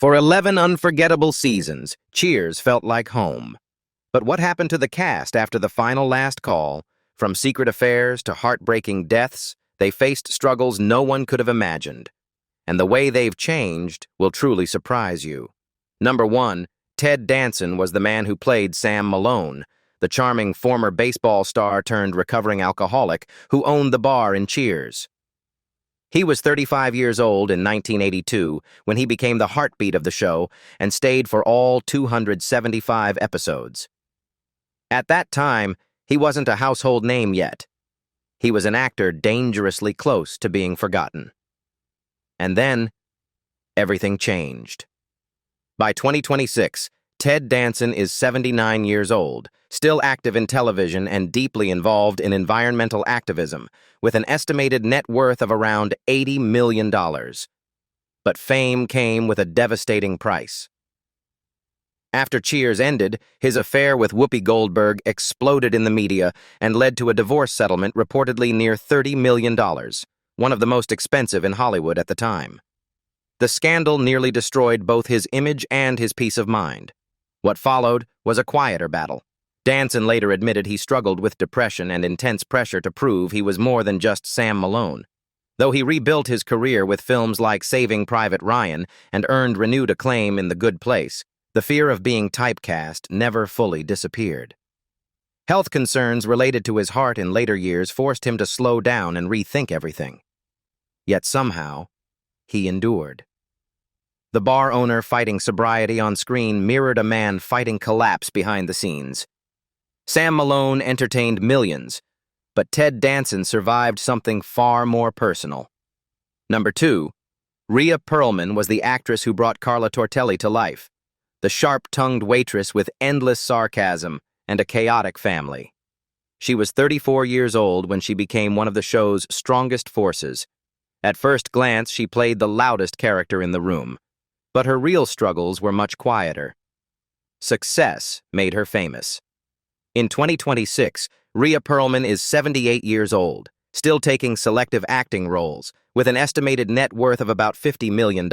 For 11 unforgettable seasons, Cheers felt like home. But what happened to the cast after the final last call? From secret affairs to heartbreaking deaths, they faced struggles no one could have imagined. And the way they've changed will truly surprise you. Number 1, Ted Danson was the man who played Sam Malone, the charming former baseball star turned recovering alcoholic who owned the bar in Cheers. He was 35 years old in 1982 when he became the heartbeat of the show and stayed for all 275 episodes. At that time, he wasn't a household name yet. He was an actor dangerously close to being forgotten. And then, everything changed. By 2026, Ted Danson is 79 years old, still active in television and deeply involved in environmental activism, with an estimated net worth of around $80 million. But fame came with a devastating price. After Cheers ended, his affair with Whoopi Goldberg exploded in the media and led to a divorce settlement reportedly near $30 million, one of the most expensive in Hollywood at the time. The scandal nearly destroyed both his image and his peace of mind. What followed was a quieter battle. Danson later admitted he struggled with depression and intense pressure to prove he was more than just Sam Malone. Though he rebuilt his career with films like Saving Private Ryan and earned renewed acclaim in The Good Place, the fear of being typecast never fully disappeared. Health concerns related to his heart in later years forced him to slow down and rethink everything. Yet somehow, he endured. The bar owner fighting sobriety on screen mirrored a man fighting collapse behind the scenes. Sam Malone entertained millions, but Ted Danson survived something far more personal. Number 2, Rhea Perlman was the actress who brought Carla Tortelli to life, the sharp-tongued waitress with endless sarcasm and a chaotic family. She was 34 years old when she became one of the show's strongest forces. At first glance, she played the loudest character in the room, but her real struggles were much quieter. Success made her famous. In 2026, Rhea Perlman is 78 years old, still taking selective acting roles, with an estimated net worth of about $50 million.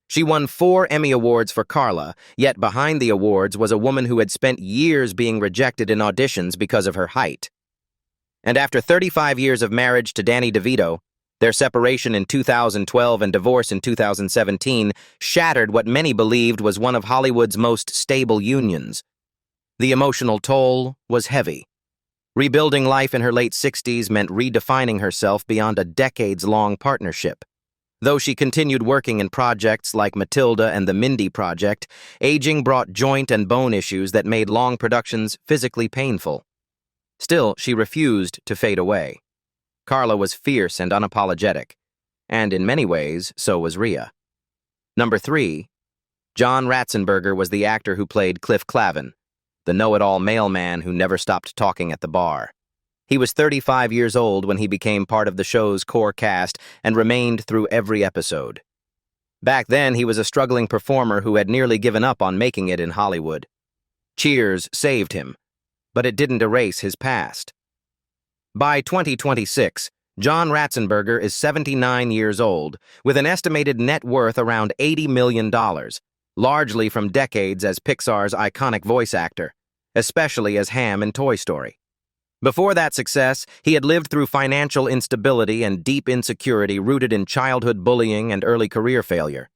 She won 4 Emmy Awards for Carla, yet behind the awards was a woman who had spent years being rejected in auditions because of her height. And after 35 years of marriage to Danny DeVito, their separation in 2012 and divorce in 2017 shattered what many believed was one of Hollywood's most stable unions. The emotional toll was heavy. Rebuilding life in her late 60s meant redefining herself beyond a decades-long partnership. Though she continued working in projects like Matilda and the Mindy Project, aging brought joint and bone issues that made long productions physically painful. Still, she refused to fade away. Carla was fierce and unapologetic, and in many ways, so was Rhea. Number 3, John Ratzenberger was the actor who played Cliff Clavin, the know-it-all mailman who never stopped talking at the bar. He was 35 years old when he became part of the show's core cast and remained through every episode. Back then, he was a struggling performer who had nearly given up on making it in Hollywood. Cheers saved him, but it didn't erase his past. By 2026, John Ratzenberger is 79 years old, with an estimated net worth around $80 million, largely from decades as Pixar's iconic voice actor, especially as Ham in Toy Story. Before that success, he had lived through financial instability and deep insecurity rooted in childhood bullying and early career failure.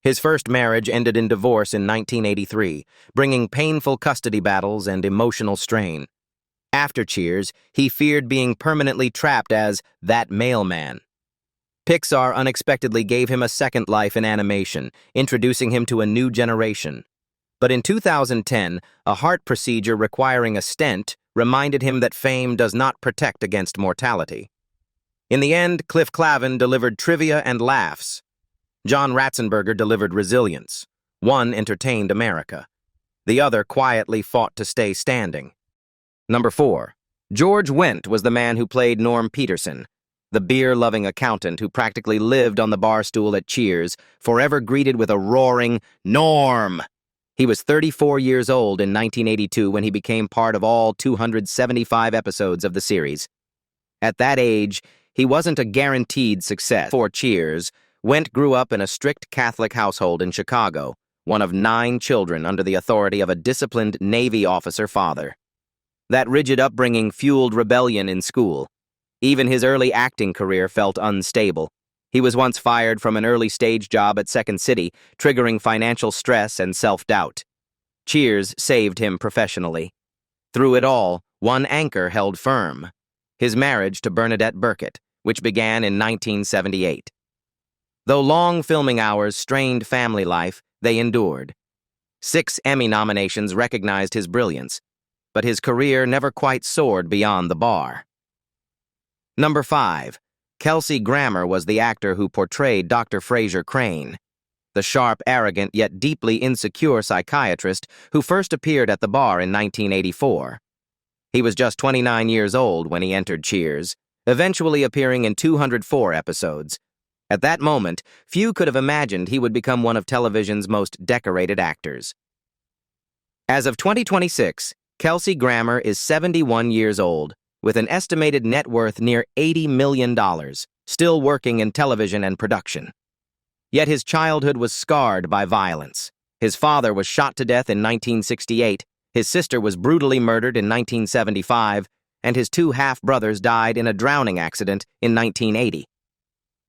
His first marriage ended in divorce in 1983, bringing painful custody battles and emotional strain. After Cheers, he feared being permanently trapped as that mailman. Pixar unexpectedly gave him a second life in animation, introducing him to a new generation. But in 2010, a heart procedure requiring a stent reminded him that fame does not protect against mortality. In the end, Cliff Clavin delivered trivia and laughs. John Ratzenberger delivered resilience. One entertained America. The other quietly fought to stay standing. Number 4, George Wendt was the man who played Norm Peterson, the beer-loving accountant who practically lived on the bar stool at Cheers, forever greeted with a roaring, "Norm!" He was 34 years old in 1982 when he became part of all 275 episodes of the series. At that age, he wasn't a guaranteed success for Cheers, Wendt grew up in a strict Catholic household in Chicago, one of 9 children under the authority of a disciplined Navy officer father. That rigid upbringing fueled rebellion in school. Even his early acting career felt unstable. He was once fired from an early stage job at Second City, triggering financial stress and self-doubt. Cheers saved him professionally. Through it all, one anchor held firm: his marriage to Bernadette Burkett, which began in 1978. Though long filming hours strained family life, they endured. 6 Emmy nominations recognized his brilliance, but his career never quite soared beyond the bar. Number 5. Kelsey Grammer was the actor who portrayed Dr. Frasier Crane, the sharp, arrogant, yet deeply insecure psychiatrist who first appeared at the bar in 1984. He was just 29 years old when he entered Cheers, eventually appearing in 204 episodes. At that moment, few could have imagined he would become one of television's most decorated actors. As of 2026, Kelsey Grammer is 71 years old, with an estimated net worth near $80 million, still working in television and production. Yet his childhood was scarred by violence. His father was shot to death in 1968, his sister was brutally murdered in 1975, and his 2 half-brothers died in a drowning accident in 1980.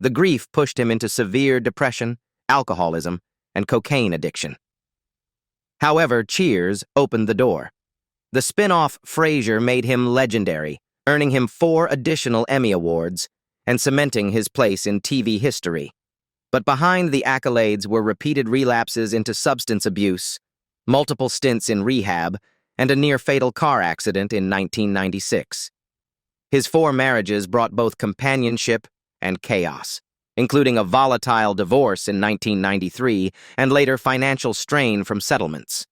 The grief pushed him into severe depression, alcoholism, and cocaine addiction. However, Cheers opened the door. The spin-off Frasier made him legendary, earning him 4 additional Emmy Awards and cementing his place in TV history. But behind the accolades were repeated relapses into substance abuse, multiple stints in rehab, and a near-fatal car accident in 1996. His 4 marriages brought both companionship and chaos, including a volatile divorce in 1993 and later financial strain from settlements.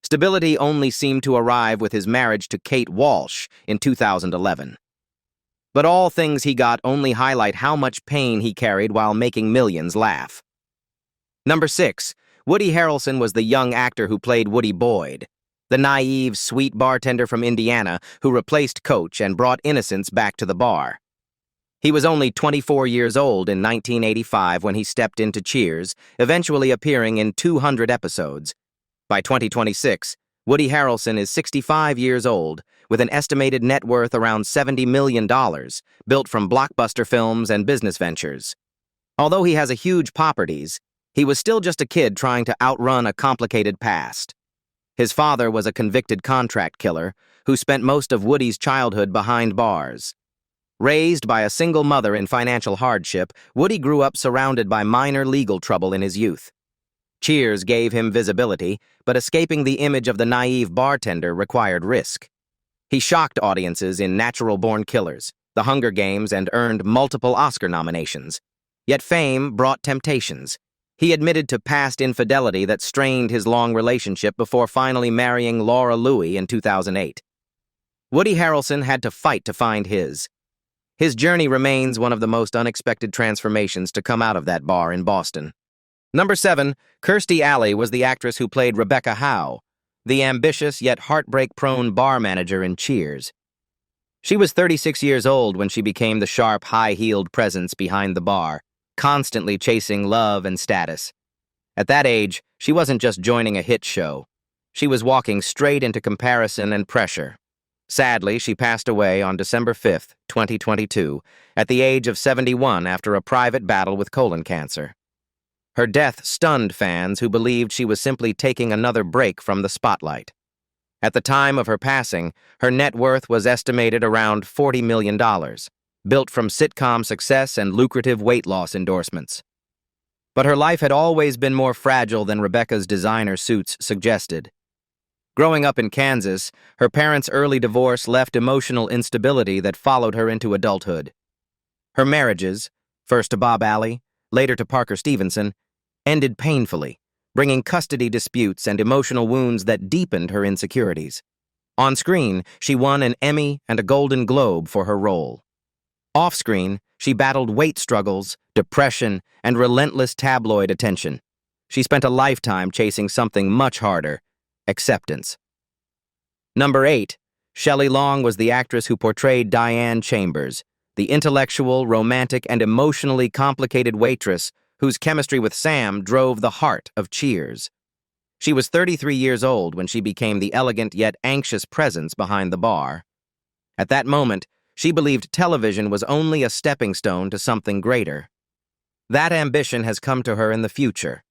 Stability only seemed to arrive with his marriage to Kate Walsh in 2011. But all things he got only highlight how much pain he carried while making millions laugh. Number 6. Woody Harrelson was the young actor who played Woody Boyd, the naive, sweet bartender from Indiana who replaced Coach and brought innocence back to the bar. He was only 24 years old in 1985 when he stepped into Cheers, eventually appearing in 200 episodes. By 2026, Woody Harrelson is 65 years old, with an estimated net worth around $70 million, built from blockbuster films and business ventures. Although he has a huge properties, he was still just a kid trying to outrun a complicated past. His father was a convicted contract killer who spent most of Woody's childhood behind bars. Raised by a single mother in financial hardship, Woody grew up surrounded by minor legal trouble in his youth. Cheers gave him visibility, but escaping the image of the naive bartender required risk. He shocked audiences in Natural Born Killers, The Hunger Games, and earned multiple Oscar nominations. Yet fame brought temptations. He admitted to past infidelity that strained his long relationship before finally marrying Laura Louie in 2008. Woody Harrelson had to fight to find his. His journey remains one of the most unexpected transformations to come out of that bar in Boston. Number 7, Kirstie Alley was the actress who played Rebecca Howe, the ambitious yet heartbreak-prone bar manager in Cheers. She was 36 years old when she became the sharp, high-heeled presence behind the bar, constantly chasing love and status. At that age, she wasn't just joining a hit show. She was walking straight into comparison and pressure. Sadly, she passed away on December 5, 2022, at the age of 71 after a private battle with colon cancer. Her death stunned fans who believed she was simply taking another break from the spotlight. At the time of her passing, her net worth was estimated around $40 million, built from sitcom success and lucrative weight loss endorsements. But her life had always been more fragile than Rebecca's designer suits suggested. Growing up in Kansas, her parents' early divorce left emotional instability that followed her into adulthood. Her marriages, first to Bob Alley, later to Parker Stevenson, ended painfully, bringing custody disputes and emotional wounds that deepened her insecurities. On screen, she won an Emmy and a Golden Globe for her role. Off-screen, she battled weight struggles, depression, and relentless tabloid attention. She spent a lifetime chasing something much harder: acceptance. Number 8, Shelley Long was the actress who portrayed Diane Chambers, the intellectual, romantic, and emotionally complicated waitress whose chemistry with Sam drove the heart of Cheers. She was 33 years old when she became the elegant yet anxious presence behind the bar. At that moment, she believed television was only a stepping stone to something greater. That ambition has come to her in the future.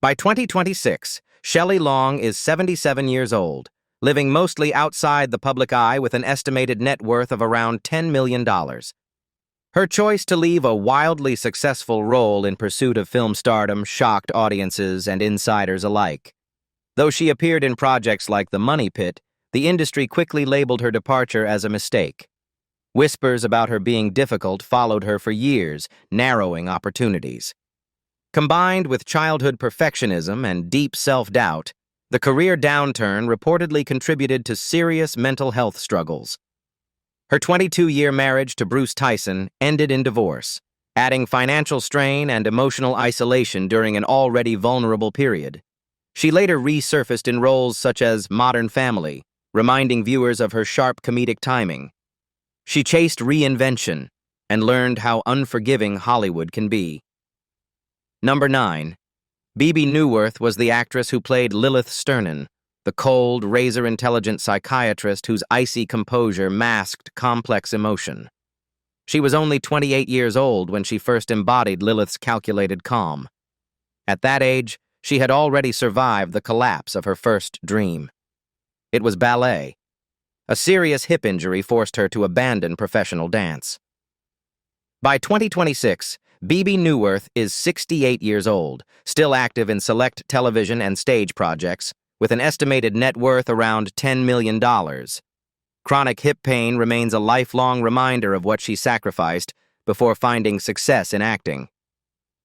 By 2026, Shelley Long is 77 years old, living mostly outside the public eye with an estimated net worth of around $10 million. Her choice to leave a wildly successful role in pursuit of film stardom shocked audiences and insiders alike. Though she appeared in projects like The Money Pit, the industry quickly labeled her departure as a mistake. Whispers about her being difficult followed her for years, narrowing opportunities. Combined with childhood perfectionism and deep self-doubt, the career downturn reportedly contributed to serious mental health struggles. Her 22-year marriage to Bruce Tyson ended in divorce, adding financial strain and emotional isolation during an already vulnerable period. She later resurfaced in roles such as Modern Family, reminding viewers of her sharp comedic timing. She chased reinvention and learned how unforgiving Hollywood can be. Number 9. Bebe Neuwirth was the actress who played Lilith Sternin, the cold, razor-intelligent psychiatrist whose icy composure masked complex emotion. She was only 28 years old when she first embodied Lilith's calculated calm. At that age, she had already survived the collapse of her first dream. It was ballet. A serious hip injury forced her to abandon professional dance. By 2026, Bebe Neuwirth is 68 years old, still active in select television and stage projects, with an estimated net worth around $10 million. Chronic hip pain remains a lifelong reminder of what she sacrificed before finding success in acting.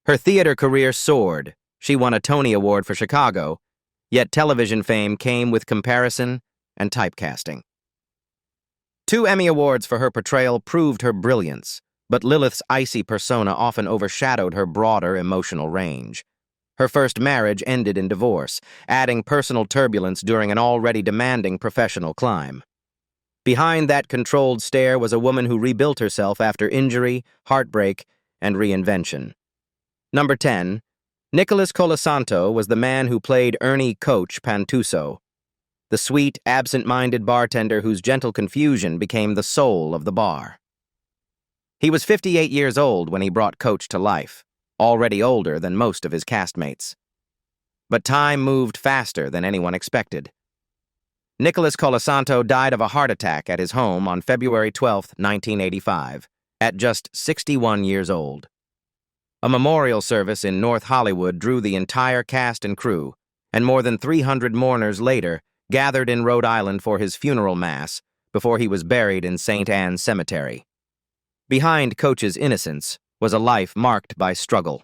Her theater career soared. She won a Tony Award for Chicago, yet television fame came with comparison and typecasting. 2 Emmy Awards for her portrayal proved her brilliance, but Lilith's icy persona often overshadowed her broader emotional range. Her first marriage ended in divorce, adding personal turbulence during an already demanding professional climb. Behind that controlled stare was a woman who rebuilt herself after injury, heartbreak, and reinvention. Number 10. Nicholas Colasanto was the man who played Ernie Coach Pantuso, the sweet, absent-minded bartender whose gentle confusion became the soul of the bar. He was 58 years old when he brought Coach to life, already older than most of his castmates. But time moved faster than anyone expected. Nicholas Colasanto died of a heart attack at his home on February 12, 1985, at just 61 years old. A memorial service in North Hollywood drew the entire cast and crew, and more than 300 mourners later gathered in Rhode Island for his funeral mass before he was buried in St. Anne's Cemetery. Behind Coach's innocence was a life marked by struggle.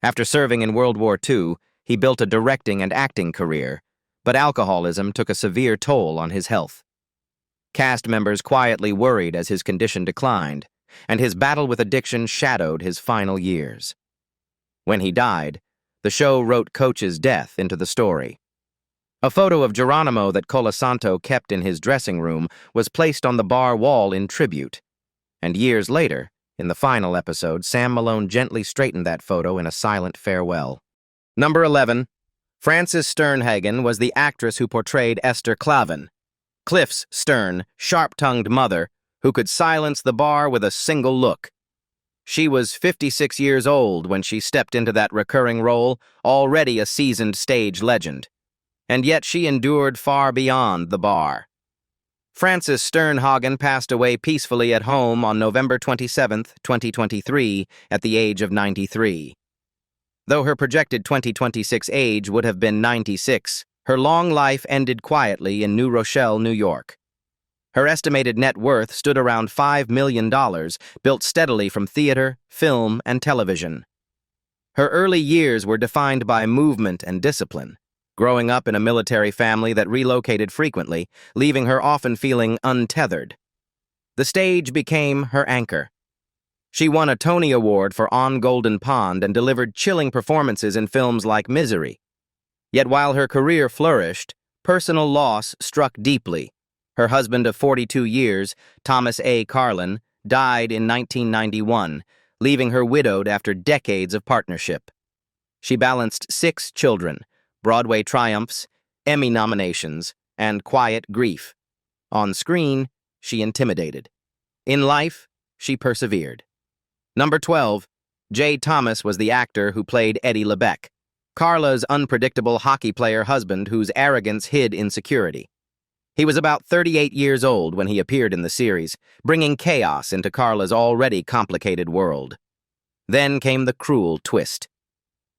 After serving in World War II, he built a directing and acting career, but alcoholism took a severe toll on his health. Cast members quietly worried as his condition declined, and his battle with addiction shadowed his final years. When he died, the show wrote Coach's death into the story. A photo of Geronimo that Colasanto kept in his dressing room was placed on the bar wall in tribute, and years later, in the final episode, Sam Malone gently straightened that photo in a silent farewell. Number 11. Frances Sternhagen was the actress who portrayed Esther Klavan, Cliff's stern, sharp-tongued mother who could silence the bar with a single look. She was 56 years old when she stepped into that recurring role, already a seasoned stage legend. And yet she endured far beyond the bar. Frances Sternhagen passed away peacefully at home on November 27, 2023, at the age of 93. Though her projected 2026 age would have been 96, her long life ended quietly in New Rochelle, New York. Her estimated net worth stood around $5 million, built steadily from theater, film, and television. Her early years were defined by movement and discipline, growing up in a military family that relocated frequently, leaving her often feeling untethered. The stage became her anchor. She won a Tony Award for On Golden Pond and delivered chilling performances in films like Misery. Yet while her career flourished, personal loss struck deeply. Her husband of 42 years, Thomas A. Carlin, died in 1991, leaving her widowed after decades of partnership. She balanced 6 children, Broadway triumphs, Emmy nominations, and quiet grief. On screen, she intimidated. In life, she persevered. Number 12, Jay Thomas was the actor who played Eddie LeBec, Carla's unpredictable hockey player husband whose arrogance hid insecurity. He was about 38 years old when he appeared in the series, bringing chaos into Carla's already complicated world. Then came the cruel twist.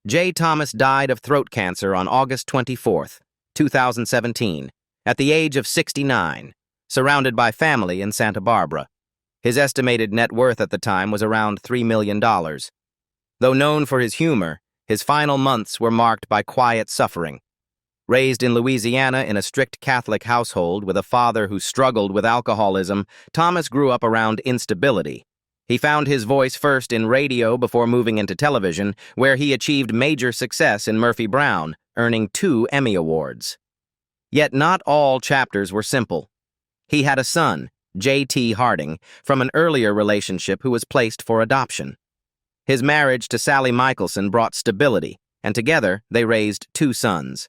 Jay Thomas died of throat cancer on August 24, 2017, at the age of 69, surrounded by family in Santa Barbara. His estimated net worth at the time was around $3 million. Though known for his humor, his final months were marked by quiet suffering. Raised in Louisiana in a strict Catholic household with a father who struggled with alcoholism, Thomas grew up around instability. He found his voice first in radio before moving into television, where he achieved major success in Murphy Brown, earning 2 Emmy Awards. Yet not all chapters were simple. He had a son, J.T. Harding, from an earlier relationship who was placed for adoption. His marriage to Sally Michelson brought stability, and together they raised 2 sons.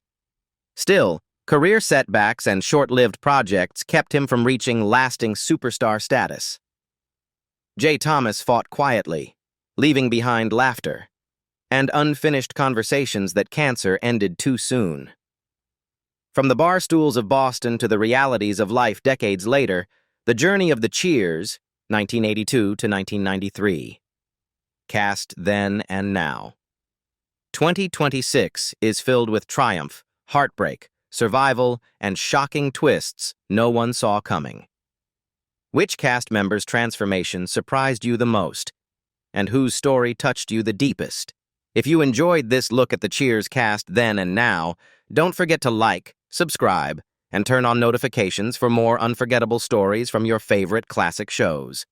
Still, career setbacks and short-lived projects kept him from reaching lasting superstar status. Jay Thomas fought quietly, leaving behind laughter and unfinished conversations that cancer ended too soon. From the bar stools of Boston to the realities of life decades later, the journey of the Cheers, 1982 to 1993. Cast then and now. 2026 is filled with triumph, heartbreak, survival, and shocking twists no one saw coming. Which cast member's transformation surprised you the most? And whose story touched you the deepest? If you enjoyed this look at the Cheers cast then and now, don't forget to like, subscribe, and turn on notifications for more unforgettable stories from your favorite classic shows.